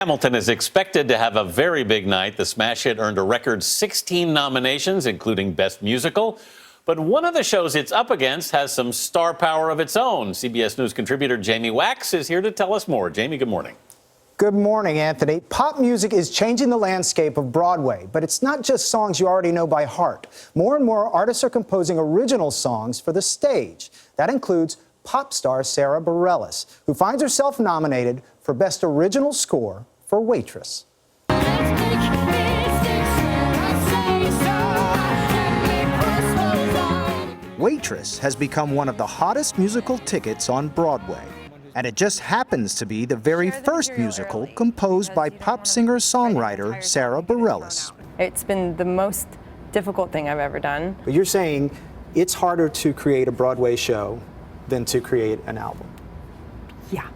Hamilton is expected to have a very big night. The smash hit earned a record 16 nominations, including Best Musical. But one of the shows it's up against has some star power of its own. CBS News contributor Jamie Wax is here to tell us more. Jamie, good morning. Good morning, Anthony. Pop music is changing the landscape of Broadway, but it's not just songs you already know by heart. More and more artists are composing original songs for the stage. That includes pop star Sara Bareilles, who finds herself nominated for Best Original Score for Waitress. Waitress has become one of the hottest musical tickets on Broadway. And it just happens to be the very first musical composed by pop singer-songwriter Sara Bareilles. It's been the most difficult thing I've ever done. But you're saying it's harder to create a Broadway show than to create an album. Yeah.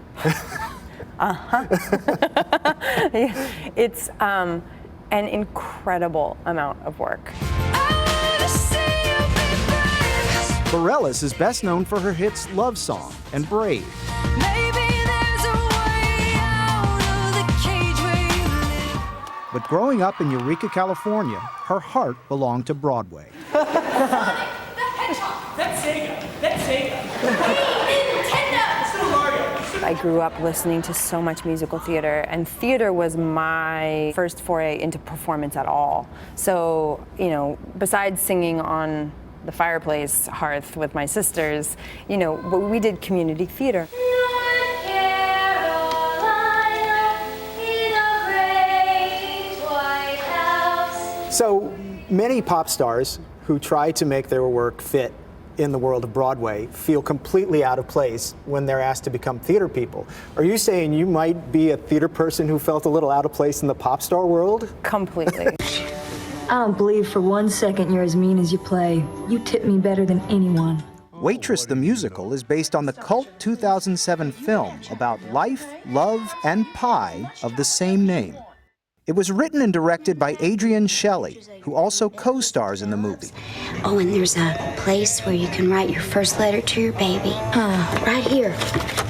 Yeah. It's an incredible amount of work. Bareilles is best known for her hits Love Song and Brave. But growing up in Eureka, California, her heart belonged to Broadway. That's Sega. That's Sega. I grew up listening to so much musical theater, and theater was my first foray into performance at all. So, you know, besides singing on the fireplace hearth with my sisters, you know, we did community theater. So many pop stars who try to make their work fit in the world of Broadway feel completely out of place when they're asked to become theater people. Are you saying you might be a theater person who felt a little out of place in the pop star world? Completely. I don't believe for 1 second you're as mean as you play. You tip me better than anyone. Waitress the musical is based on the cult 2007 film about life, love, and pie of the same name. It was written and directed by Adrienne Shelley, who also co-stars in the movie. Oh, and there's a place where you can write your first letter to your baby. Right here,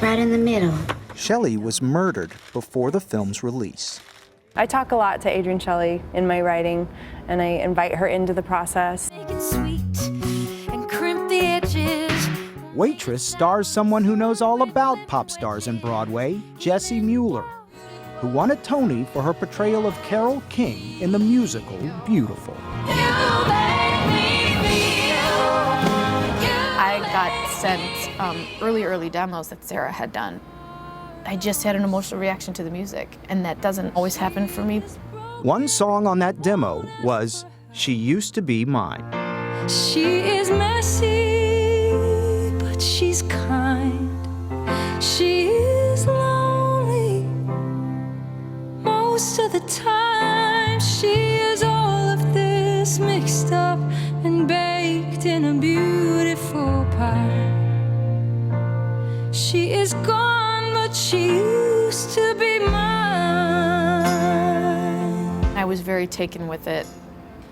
right in the middle. Shelley was murdered before the film's release. I talk a lot to Adrienne Shelley in my writing, and I invite her into the process. Make it sweet and crimp the edges. Waitress stars someone who knows all about pop stars in Broadway, Jessie Mueller, who won a Tony for her portrayal of Carole King in the musical Beautiful. I got sent early demos that Sara had done. I just had an emotional reaction to the music, and that doesn't always happen for me. One song on that demo was She Used to Be Mine. She is messy, but she's kind. She is lonely most of the time. She is all of this mixed up and baked in a beautiful pie. She is gone, but she used to be mine. I was very taken with it.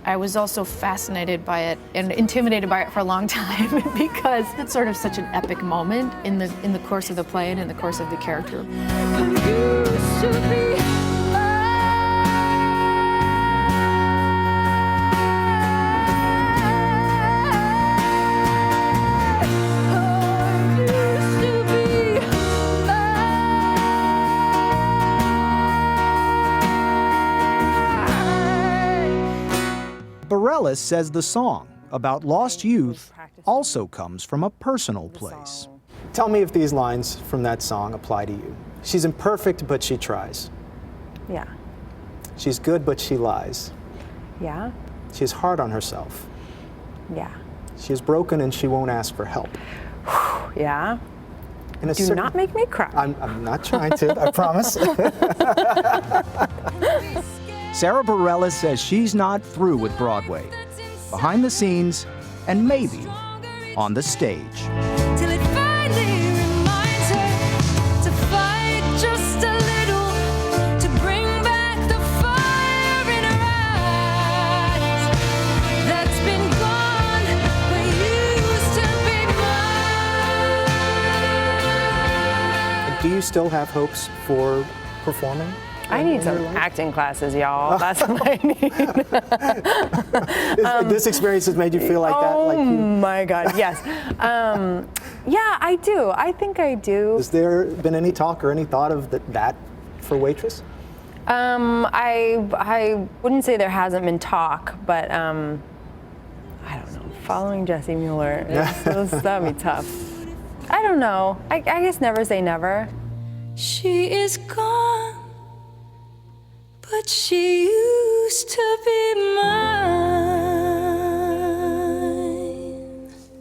I was also fascinated by it and intimidated by it for a long time because it's sort of such an epic moment in the course of the play and in the course of the character. Used to be Bareilles says the song about lost youth also comes from a personal place. Tell me if these lines from that song apply to you. She's imperfect, but she tries. Yeah. She's good, but she lies. Yeah. She's hard on herself. Yeah. She is broken and she won't ask for help. Yeah. Do not make me cry. I'm not trying to, I promise. Sara Bareilles says she's not through with Broadway. Behind the scenes, and maybe on the stage. till it finally reminds her to fight just a little, to bring back the fire in her eyes that's been gone but used to be mine. Do you still have hopes for performing? I need some acting classes, y'all. That's what I need. This experience has made you feel like that? Like Oh you, my God, yes. Yeah, I do. I think I do. has there been any talk or any thought of that for Waitress? I wouldn't say there hasn't been talk, but I don't know. Following Jesse Mueller, that'd be tough. I don't know. I guess never say never. She is gone, but she used to be mine.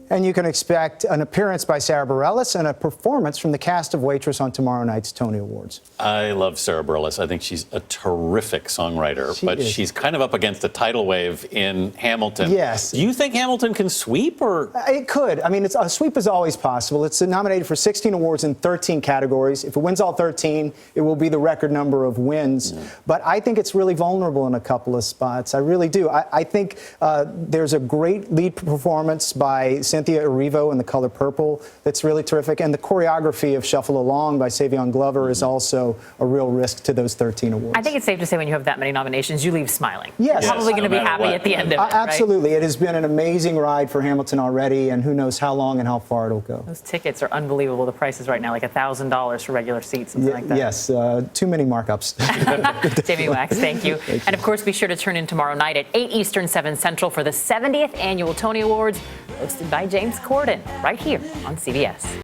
And you can expect an appearance by Sara Bareilles and a performance from the cast of Waitress on tomorrow night's Tony Awards. I love Sara Bareilles. I think she's a terrific songwriter, She but is. she's kind of up against a tidal wave in Hamilton. Yes. Do you think Hamilton can sweep, or? It could. I mean, a sweep is always possible. It's nominated for 16 awards in 13 categories. If it wins all 13, it will be the record number of wins. But I think it's really vulnerable in a couple of spots. I really do. I think there's a great lead performance by Cynthia Erivo in The Color Purple that's really terrific. And the choreography of Shuffle Along by Savion Glover is also a real risk to those 13 awards. I think it's safe to say when you have that many nominations, you leave smiling. Yes. You're probably going to no be matter happy what. at the end of it, right? Absolutely. It has been an amazing ride for Hamilton already, and who knows how long and how far it'll go. Those tickets are unbelievable. The prices right now, like $1,000 for regular seats, something like that. Yes, too many markups. Jamie Wax, thank you. And of course, be sure to tune in tomorrow night at 8 Eastern, 7 Central for the 70th Annual Tony Awards, hosted by James Corden, right here on CBS.